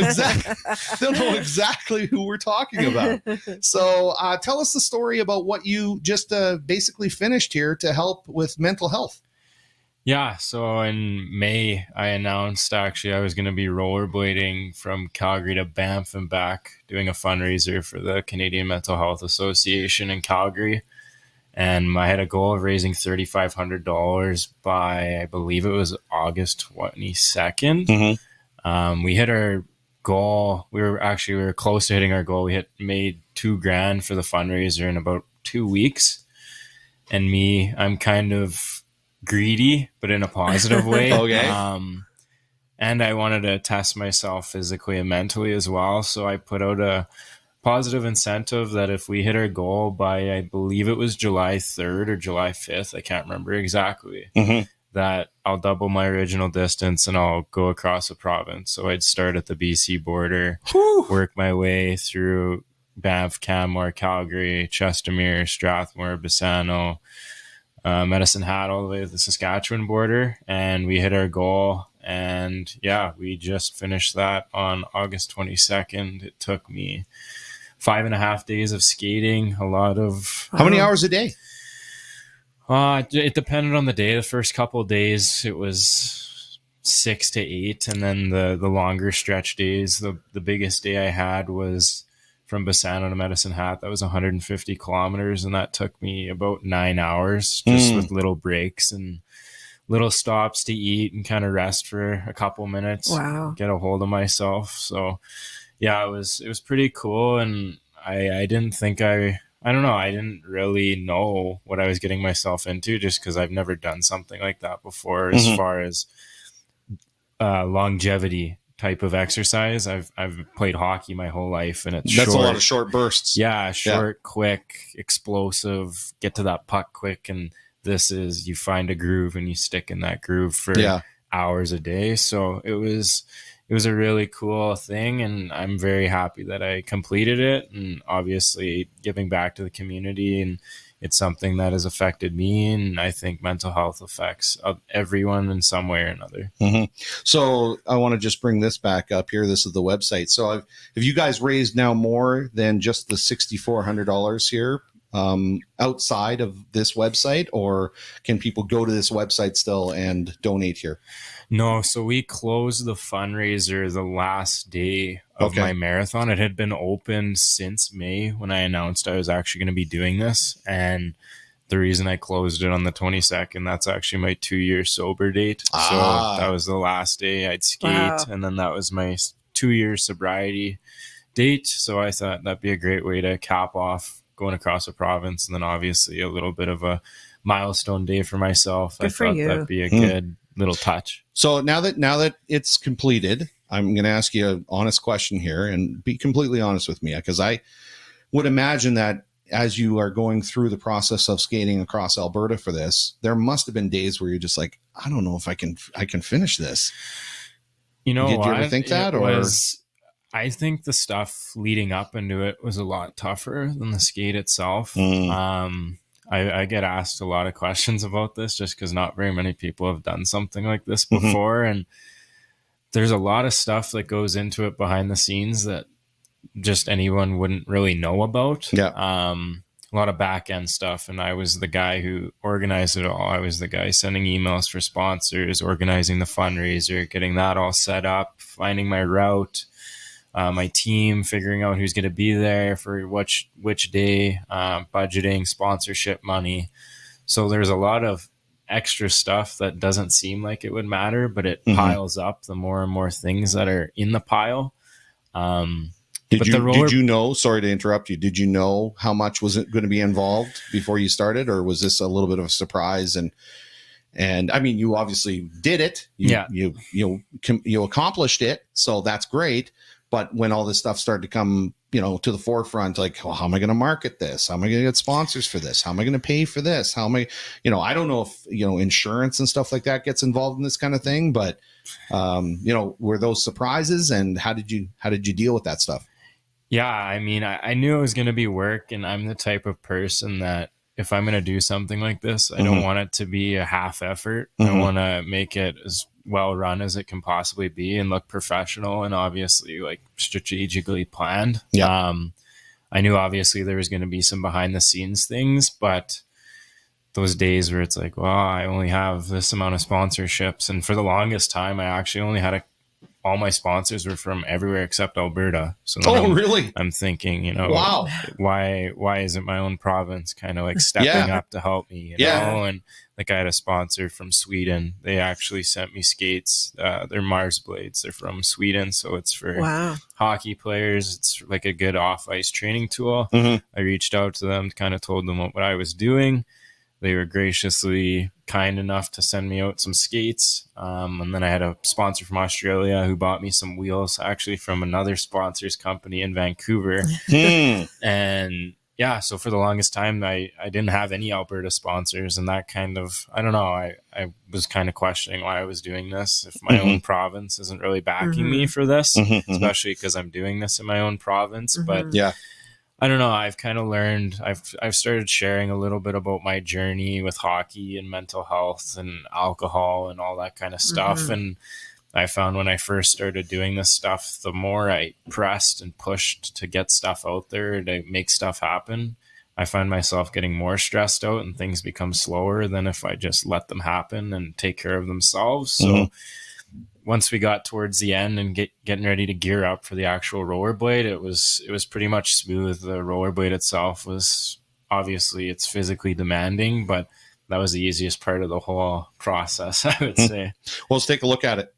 exactly who we're talking about. So tell us the story about what you just basically finished here to help with mental health. Yeah, so in May, I announced actually I was going to be rollerblading from Calgary to Banff and back, doing a fundraiser for the Canadian Mental Health Association in Calgary. And I had a goal of raising $3,500 by, I believe it was August 22nd. We hit our goal. We were close to hitting our goal. We made $2,000 for the fundraiser in about 2 weeks. And I'm kind of greedy, but in a positive way. And I wanted to test myself physically and mentally as well. So I put out a positive incentive that if we hit our goal by, I believe it was July 3rd or July 5th, I can't remember exactly, that I'll double my original distance and I'll go across the province. So I'd start at the BC border, work my way through Banff, Canmore, Calgary, Chestermere, Strathmore, Bassano, Medicine Hat, all the way to the Saskatchewan border, and we hit our goal. And yeah, we just finished that on August 22nd. It took me 5.5 days of skating, a lot of how many hours a day? It depended on the day. The first couple of days it was 6 to 8, and then the longer stretch days, the biggest day I had was from Bassano to Medicine Hat. That was 150 kilometers, and that took me about 9 hours, just with little breaks and little stops to eat and kind of rest for a couple minutes. Wow. Get a hold of myself. So yeah, it was pretty cool. And I didn't think I didn't really know what I was getting myself into, just because I've never done something like that before, as far as longevity type of exercise. I've played hockey my whole life, and that's short. A lot of short bursts. Yeah, quick, explosive, get to that puck quick. And this is, you find a groove and you stick in that groove for hours a day. So it was a really cool thing, and I'm very happy that I completed it, and obviously giving back to the community. And it's something that has affected me, and I think mental health affects everyone in some way or another. So I want to just bring this back up here. This is the website. So have you guys raised now more than just the $6,400 here? outside of this website, or can people go to this website still and donate here? No, so we closed the fundraiser the last day of my marathon. It had been open since May when I announced I was actually going to be doing this. And the reason I closed it on the 22nd, that's actually my 2-year sober date. So that was the last day I'd skate. Wow. And then that was my 2-year sobriety date. So I thought that'd be a great way to cap off going across a province. And then obviously a little bit of a milestone day for myself. Good for you. That'd be a good little touch. So now that it's completed, I'm going to ask you an honest question here, and be completely honest with me, because I would imagine that as you are going through the process of skating across Alberta for this, there must have been days where you're just like, I don't know if I can finish this. You know, did you ever think that? I think the stuff leading up into it was a lot tougher than the skate itself. I get asked a lot of questions about this just because not very many people have done something like this before. And there's a lot of stuff that goes into it behind the scenes that just anyone wouldn't really know about. Yeah. A lot of back end stuff. And I was the guy who organized it all. I was the guy sending emails for sponsors, organizing the fundraiser, getting that all set up, finding my route, my team, figuring out who's going to be there for which day, budgeting, sponsorship money. So there's a lot of extra stuff that doesn't seem like it would matter, but it piles up the more and more things that are in the pile. Did you know, sorry to interrupt you, did you know how much was it going to be involved before you started, or was this a little bit of a surprise? And I mean, you obviously did it. You accomplished it. So that's great. But when all this stuff started to come, to the forefront, like, well, how am I going to market this? How am I going to get sponsors for this? How am I going to pay for this? How am I, I don't know if, insurance and stuff like that gets involved in this kind of thing, but, were those surprises, and how did you deal with that stuff? Yeah. I mean, I knew it was going to be work, and I'm the type of person that if I'm going to do something like this, I don't want it to be a half effort. I want to make it as well run as it can possibly be and look professional and obviously like strategically planned. Yeah. I knew obviously there was going to be some behind the scenes things, but those days where it's like, well, I only have this amount of sponsorships. And for the longest time, I actually only had all my sponsors were from everywhere except Alberta. So really? I'm thinking, wow, why isn't my own province kind of like stepping up to help me? You know? And like I had a sponsor from Sweden. They actually sent me skates. They're Mars Blades. They're from Sweden. So it's for hockey players. It's like a good off ice training tool. I reached out to them, kind of told them what I was doing. They were graciously kind enough to send me out some skates. And then I had a sponsor from Australia who bought me some wheels, actually from another sponsor's company in Vancouver. And yeah, so for the longest time, I didn't have any Alberta sponsors, and that kind of, I don't know, I was kind of questioning why I was doing this. If my own province isn't really backing me for this, especially because I'm doing this in my own province. But yeah, I don't know. I've kind of learned, I've started sharing a little bit about my journey with hockey and mental health and alcohol and all that kind of stuff. And I found when I first started doing this stuff, the more I pressed and pushed to get stuff out there, to make stuff happen, I find myself getting more stressed out, and things become slower than if I just let them happen and take care of themselves. So once we got towards the end and getting ready to gear up for the actual rollerblade, it was pretty much smooth. The rollerblade itself was obviously, it's physically demanding, but that was the easiest part of the whole process, I would say. Well, let's take a look at it.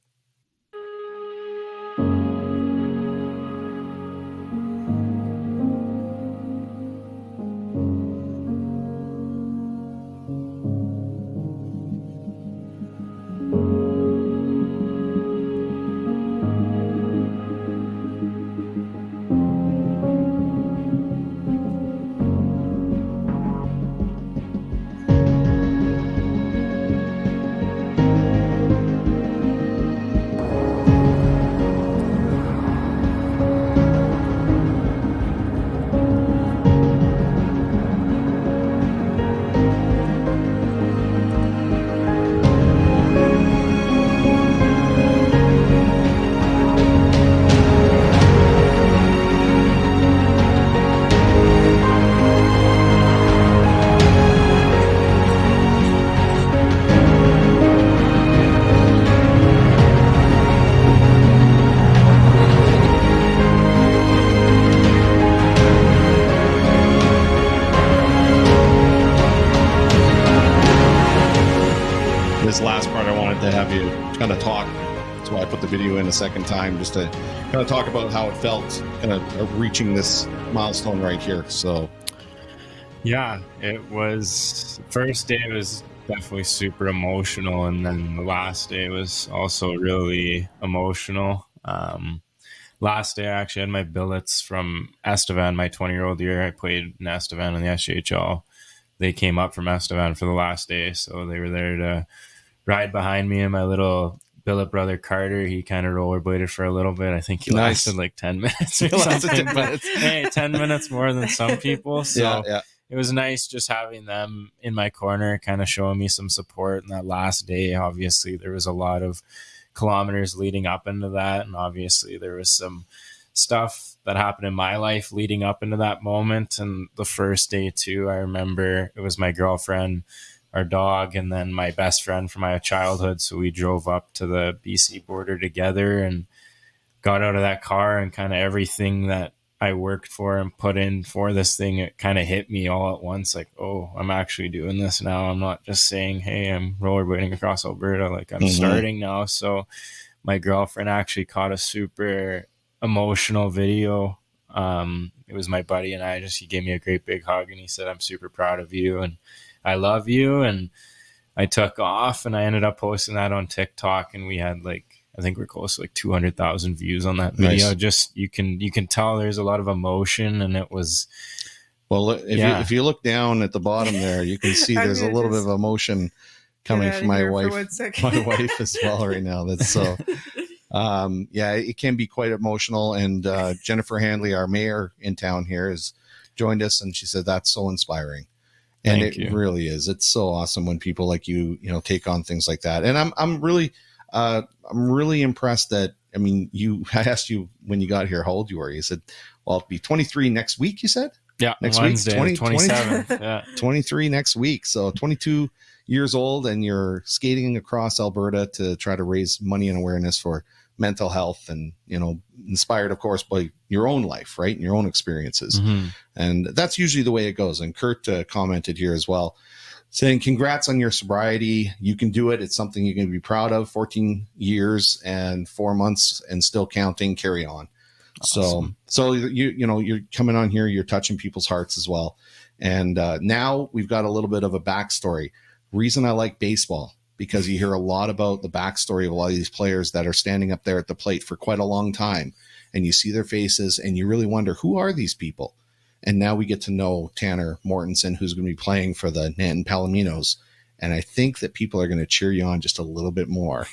have you kind of talk. That's why I put the video in a second time, just to kind of talk about how it felt kind of reaching this milestone right here. So Yeah, it was, first day was definitely super emotional, and then the last day was also really emotional. Last day I actually had my billets from Estevan, my 20-year-old year. I played in Estevan in the SJHL. They came up from Estevan for the last day, so they were there to ride behind me and my little billet brother Carter. He kind of rollerbladed for a little bit. I think he lasted like 10 minutes or something. But hey, 10 minutes more than some people. So it was nice just having them in my corner, kind of showing me some support. And that last day, obviously, there was a lot of kilometers leading up into that. And obviously, there was some stuff that happened in my life leading up into that moment. And the first day, too, I remember it was my girlfriend, our dog, and then my best friend from my childhood. So we drove up to the BC border together and got out of that car, and kind of everything that I worked for and put in for this thing, it kind of hit me all at once. Like, oh, I'm actually doing this now. I'm not just saying, hey, I'm rollerblading across Alberta. Like, I'm starting now. So my girlfriend actually caught a super emotional video. It was my buddy and I, he gave me a great big hug, and he said, I'm super proud of you and I love you. And I took off, and I ended up posting that on TikTok, and we had I think we're close to 200,000 views on that video. Nice. Just you can tell there's a lot of emotion, and it was. Well, if you look down at the bottom there, you can see there's a little bit of emotion coming from my wife as well right now. That's so. It can be quite emotional, and Jennifer Handley, our mayor in town here, has joined us, and she said that's so inspiring. And Thank you. Really is. It's so awesome when people like you take on things like that. And I'm really impressed that, I asked you when you got here how old you were. You said, well, I'll be 23 next week, you said? Yeah. Next Wednesday, week, 27. Yeah. 23 next week. So 22 years old, and you're skating across Alberta to try to raise money and awareness for mental health, and, inspired, of course, by your own life, right? And your own experiences. Mm-hmm. And that's usually the way it goes. And Kurt commented here as well, saying, congrats on your sobriety. You can do it. It's something you can be proud of. 14 years and 4 months and still counting. Carry on. Awesome. So you're coming on here. You're touching people's hearts as well. And now we've got a little bit of a backstory. Reason I like baseball, because you hear a lot about the backstory of a lot of these players that are standing up there at the plate for quite a long time, and you see their faces and you really wonder, who are these people? And now we get to know Tanner Mortensen, who's going to be playing for the Nanton Palominos. And I think that people are going to cheer you on just a little bit more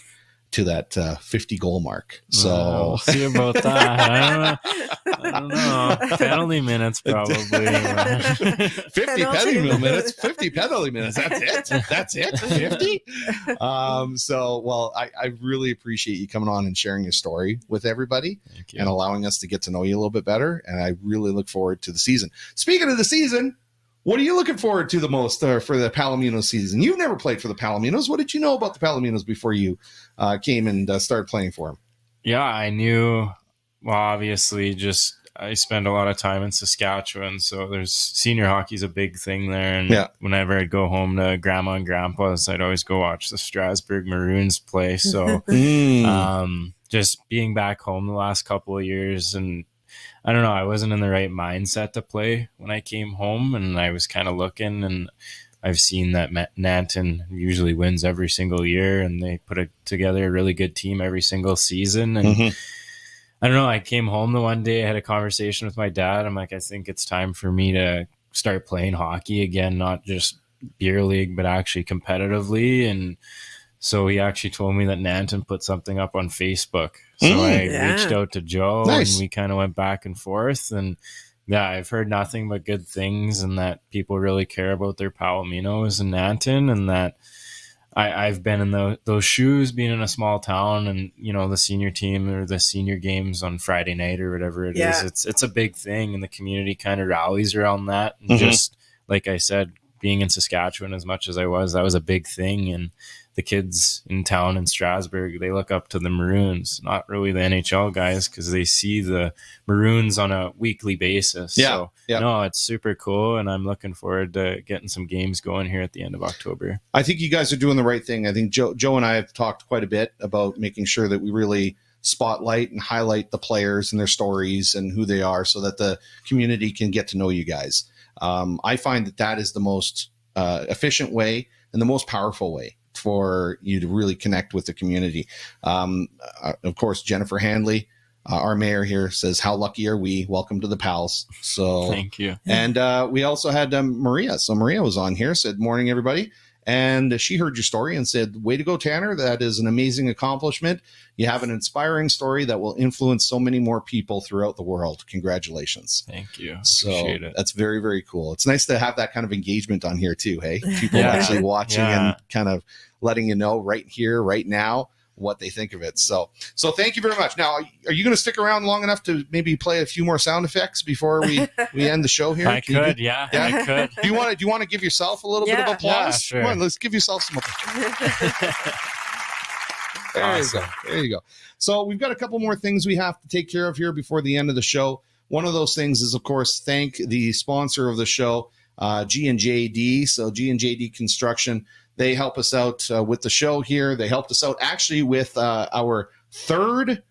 to that 50 goal mark. So we'll see about that. I don't know. Penalty minutes, probably. 50 penalty minutes. 50 penalty minutes. That's it. 50. I really appreciate you coming on and sharing your story with everybody and allowing us to get to know you a little bit better. And I really look forward to the season. Speaking of the season, what are you looking forward to the most for the Palominos season? You've never played for the Palominos. What did you know about the Palominos before you came and started playing for them? Yeah, I knew. Well, obviously, I spend a lot of time in Saskatchewan, so there's senior hockey's a big thing there. And whenever I'd go home to Grandma and Grandpa's, I'd always go watch the Strasbourg Maroons play. So just being back home the last couple of years, and I don't know, I wasn't in the right mindset to play when I came home, and I was kind of looking, and I've seen that Nanton usually wins every single year, and they put together a really good team every single season. And I don't know, I came home the one day, I had a conversation with my dad. I'm like, I think it's time for me to start playing hockey again, not just beer league, but actually competitively. And so he actually told me that Nanton put something up on Facebook. So I reached out to Joe, and we kind of went back and forth. And I've heard nothing but good things, and that people really care about their Palominos and Nanton, and that I've been in those shoes, being in a small town, and the senior team or the senior games on Friday night or whatever it is. It's a big thing, and the community kind of rallies around that. And just like I said, being in Saskatchewan as much as I was, that was a big thing. And the kids in town in Strasbourg, they look up to the Maroons, not really the NHL guys, because they see the Maroons on a weekly basis. Yeah, So, yeah. no, it's super cool, and I'm looking forward to getting some games going here at the end of October. I think you guys are doing the right thing. I think Joe and I have talked quite a bit about making sure that we really spotlight and highlight the players and their stories and who they are so that the community can get to know you guys. I find that is the most efficient way and the most powerful way for you to really connect with the community. Of course, Jennifer Handley, our mayor here, says, "How lucky are we? Welcome to the Pals." So thank you. And we also had Maria. So Maria was on here, said, "Morning, everybody." And she heard your story and said, "Way to go, Tanner. That is an amazing accomplishment. You have an inspiring story that will influence so many more people throughout the world. Congratulations." Thank you. So Appreciate it. that's very, very cool. It's nice to have that kind of engagement on here too. Hey, people Yeah. actually watching Yeah. and kind of letting you know right here, right now, what they think of it. So thank you very much. Now, are you going to stick around long enough to maybe play a few more sound effects before we end the show here? I could. Yeah, I could. Do you want to give yourself a little bit of Yeah. applause? Yeah, sure. Come on, let's give yourself some applause. Awesome. There you go. So we've got a couple more things we have to take care of here before the end of the show. One of those things is, of course, thank the sponsor of the show, G&JD. So G&JD Construction, they help us out with the show here. They helped us out actually with our third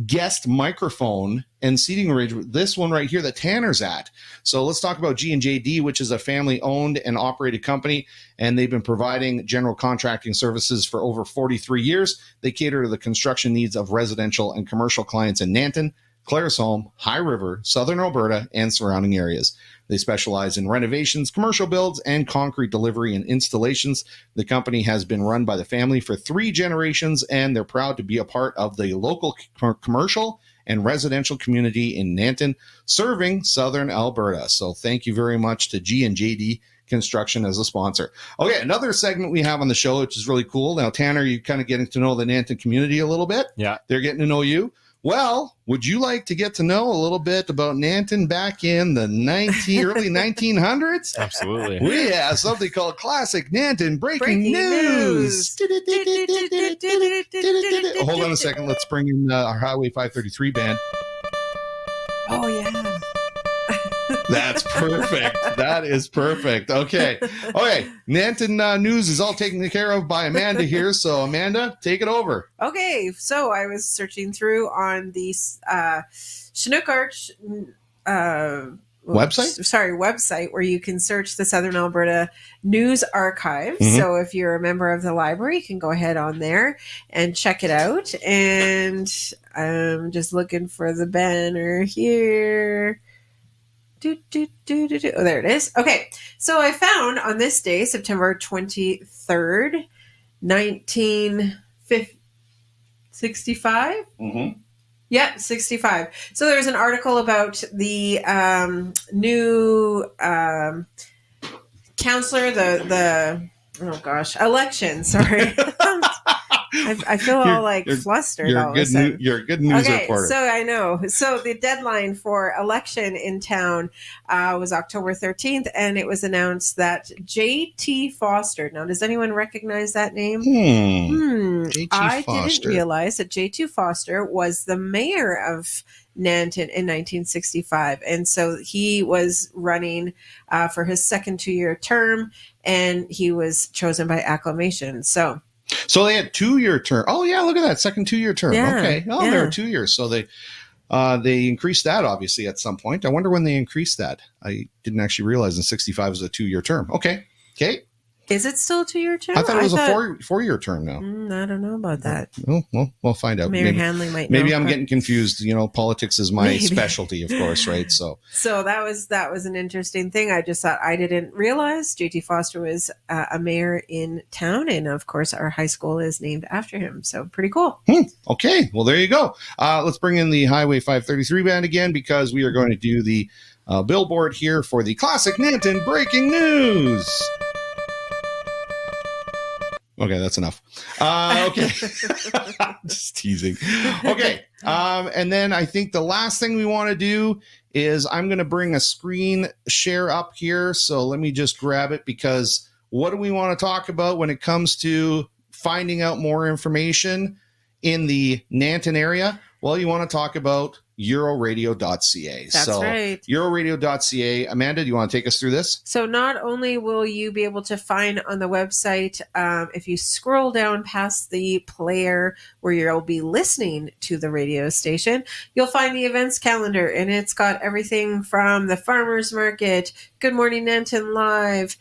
guest microphone and seating arrangement, this one right here that Tanner's at. So let's talk about G&JD, which is a family-owned and operated company, and they've been providing general contracting services for over 43 years. They cater to the construction needs of residential and commercial clients in Nanton, Claresholm, High River, Southern Alberta, and surrounding areas. They specialize in renovations, commercial builds, and concrete delivery and installations. The company has been run by the family for 3 generations, and they're proud to be a part of the local commercial and residential community in Nanton, serving Southern Alberta. So thank you very much to G&JD Construction as a sponsor. Okay, another segment we have on the show, which is really cool. Now, Tanner, you're kind of getting to know the Nanton community a little bit. Yeah. They're getting to know you. Well, would you like to get to know a little bit about Nanton back in the early 1900s? Absolutely. We have something called Classic Nanton Breaking News. Hold on a second. Let's bring in our Highway 533 band. Oh, yeah. That's perfect. That is perfect. Okay. Nanton news is all taken care of by Amanda here. So, Amanda, take it over. Okay, so I was searching through on the Chinook Arch website where you can search the Southern Alberta News Archives. Mhm. So if you're a member of the library, you can go ahead on there and check it out. And I'm just looking for the banner here. Oh, there it is. Okay, so I found on this day, September 23rd, 1965. Mm-hmm. Yeah, 65. So there's an article about the new counselor, election. Sorry. I feel all flustered all of a sudden. You're a good news reporter. So I know. So the deadline for election in town was October 13th, and it was announced that J.T. Foster. Now, does anyone recognize that name? J.T. I Foster. didn't realize that J.T. Foster was the mayor of Nanton in 1965, and so he was running for his second 2-year term, and he was chosen by acclamation. So they had 2-year term. Oh yeah, look at that, second 2-year term. Yeah, okay. Oh, yeah. they were 2 years. So they increased that obviously at some point. I wonder when they increased that. I didn't actually realize in 65 was a 2-year term. Okay. is it still a 2-year term? I thought it was a 4-year term now. I don't know about that. Oh, well, we'll find out. Mayor Hanley might know. Maybe I'm getting confused. Politics is my specialty, of course, right? So that was an interesting thing. I just thought I didn't realize J.T. Foster was a mayor in town, and of course our high school is named after him. So pretty cool. Okay, well there you go. Let's bring in the Highway 533 band again because we are going to do the billboard here for the Classic Nanton Breaking News. Okay, that's enough. Okay. Just teasing. Okay. And then I think the last thing we want to do is I'm going to bring a screen share up here. So let me just grab it because what do we want to talk about when it comes to finding out more information in the Nanton area, well, you want to talk about euroradio.ca. That's right. Euroradio.ca. Amanda, do you want to take us through this? So not only will you be able to find on the website, if you scroll down past the player where you'll be listening to the radio station, you'll find the events calendar, and it's got everything from the farmers market, Good Morning Nanton Live.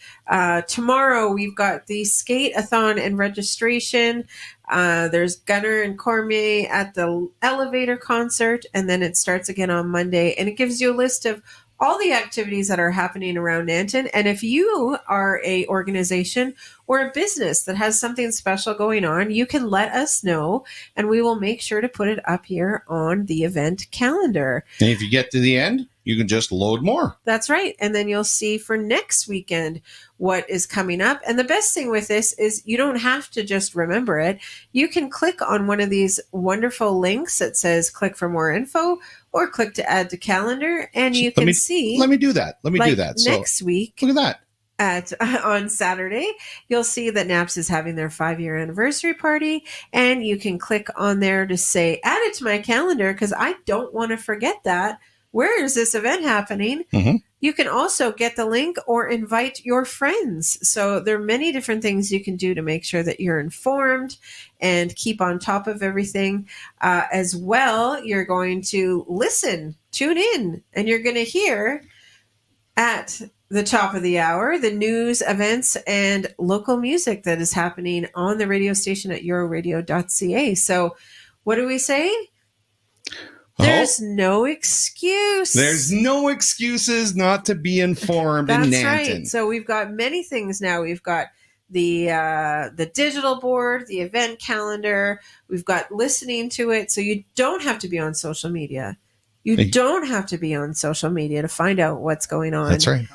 Tomorrow we've got the skate-a-thon and registration. There's Gunner and Cormier at the elevator concert, and then it starts again on Monday, and it gives you a list of all the activities that are happening around Nanton. And if you are a organization or a business that has something special going on, you can let us know, and we will make sure to put it up here on the event calendar. And if you get to the end, you can just load more. That's right. And then you'll see for next weekend what is coming up. And the best thing with this is you don't have to just remember it. You can click on one of these wonderful links that says click for more info or click to add to calendar, and you can see. Let me do that. Let me do that. Next week. Look at that. On Saturday, you'll see that NAPS is having their 5-year anniversary party, and you can click on there to say, add it to my calendar because I don't want to forget that. Where is this event happening? Mm-hmm. You can also get the link or invite your friends. So there are many different things you can do to make sure that you're informed and keep on top of everything. As well, you're going to tune in, and you're going to hear at the top of the hour the news, events, and local music that is happening on the radio station at euroradio.ca. So what do we say? There's no excuse. There's no excuses not to be informed in Nanton. That's right. So we've got many things now. We've got the digital board, the event calendar. We've got listening to it. So you don't have to be on social media. You don't have to be on social media to find out what's going on. That's right.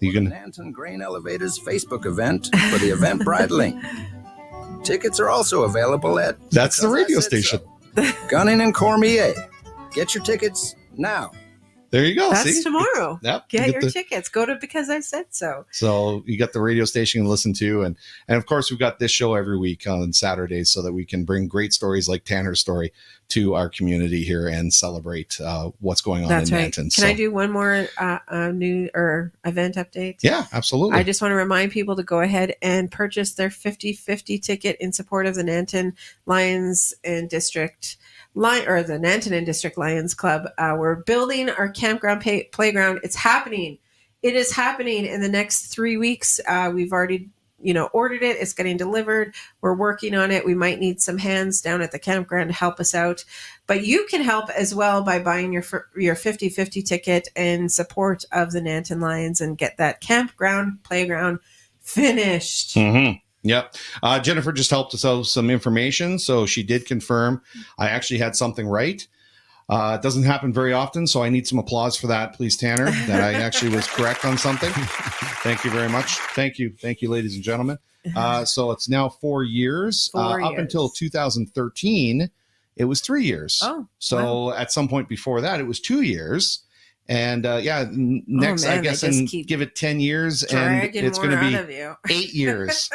You can Nanton Grain Elevators Facebook event for the event bridling. Tickets are also available at That's the radio station. Gunning and Cormier. Get your tickets now. There you go. That's See? tomorrow. Yep. Get your tickets. Go to Because I Said So. So you got the radio station to listen to. And of course, we've got this show every week on Saturdays so that we can bring great stories like Tanner's story to our community here and celebrate what's going on in Nanton. Can I do one more new or event update? Yeah, absolutely. I just want to remind people to go ahead and purchase their 50/50 ticket in support of the Nanton Lions and District or the Nanton and District Lions Club. We're building our campground playground. It's happening. It is happening in the next 3 weeks. We've already, ordered it. It's getting delivered. We're working on it. We might need some hands down at the campground to help us out, but you can help as well by buying your 50/50 ticket in support of the Nanton Lions and get that campground playground finished. Mm-hmm. Yep. Jennifer just helped us out with some information. So she did confirm I actually had something right. It doesn't happen very often, so I need some applause for that, please, Tanner, that I actually was correct on something. Thank you very much. Thank you. Thank you, ladies and gentlemen. So it's now 4 years. Up until 2013, it was 3 years. Oh, so at some point before that, it was 2 years. And next, I guess, and give it 10 years, and it's going to be 8 years.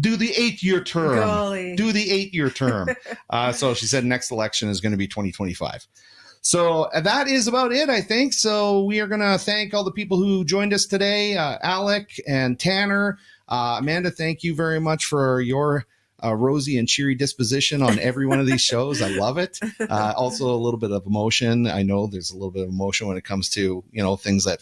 Do the 8-year term. Golly. Do the 8-year term. So she said next election is going to be 2025. So that is about it, I think. So we are going to thank all the people who joined us today, Alec and Tanner. Amanda, thank you very much for your rosy and cheery disposition on every one of these shows. I love it. Also a little bit of emotion. I know there's a little bit of emotion when it comes to, things that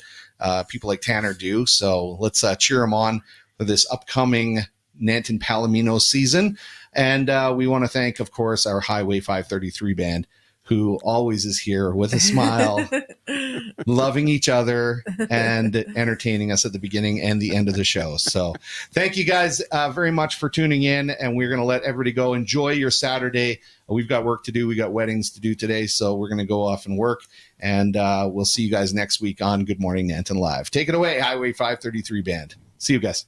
people like Tanner do. So let's cheer them on for this upcoming Nanton Palominos season. And we want to thank, of course, our Highway 533 band, who always is here with a smile, loving each other and entertaining us at the beginning and the end of the show. So thank you guys very much for tuning in, and we're going to let everybody go. Enjoy your Saturday. We've got work to do. We got weddings to do today, so we're going to go off and work, and we'll see you guys next week on Good Morning Nanton Live. Take it away, Highway 533 band. See you guys.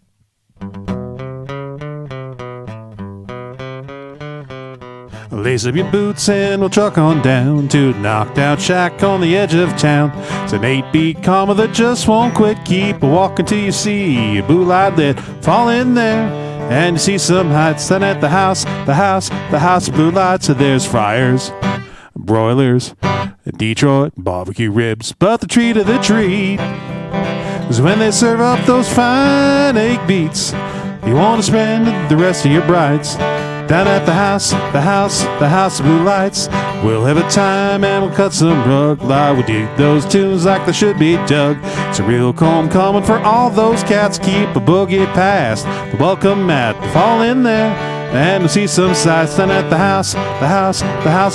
Lace up your boots and we'll truck on down to the knocked out shack on the edge of town. It's an 8-beat comma that just won't quit. Keep a walking till you see a blue light lit. Fall in there And you see some lights down at the house of blue lights. So there's fryers, broilers, Detroit barbecue ribs. But the treat of the treat is when they serve up those fine egg beats. You want to spend the rest of your brights down at the house of blue lights. We'll have a time and we'll cut some rug. Lie, we'll dig those tunes like they should be dug. It's a real homecoming for all those cats. Keep a boogie past the welcome mat. Fall in there and we'll see some sights down at the house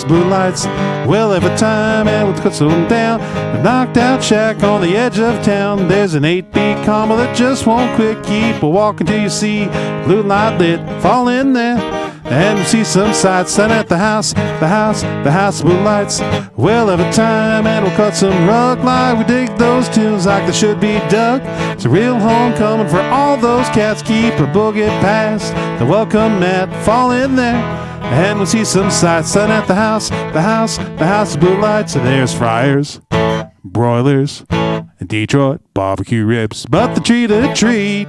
of blue lights. We'll have a time and we'll cut some down. A knocked out shack on the edge of town. There's an 8-beat comma that just won't quit. Keep a walking till you see blue light lit. Fall in there and we'll see some sights down at the house of blue lights. We'll have a time and we'll cut some rug. Like we dig those tunes like they should be dug. It's a real homecoming for all those cats. Keep a boogie past the welcome mat. Fall in there and we'll see some sights down at the house of blue lights. And there's fryers, broilers, and Detroit barbecue ribs. But the treat of the treat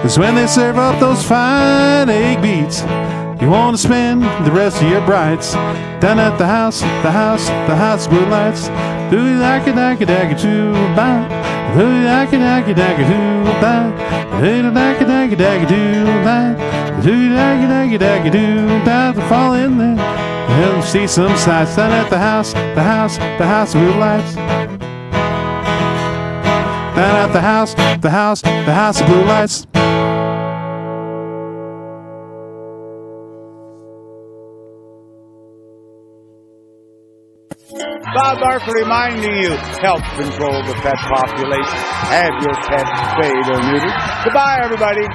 is when they serve up those fine egg beats. You want to spend the rest of your brights down at the house of blue lights. Do you like it, like it, like it, too bad? Do you like it, like it, like it, too bad? Do you like it, like it, like it, too bad? Do you like it, like it, like it, too bad? Fall in there and see some sights down at the house of blue lights. Down at the house of blue lights. Bob Barker reminding you, help control the pet population. Have your pet spayed or neutered. Goodbye, everybody.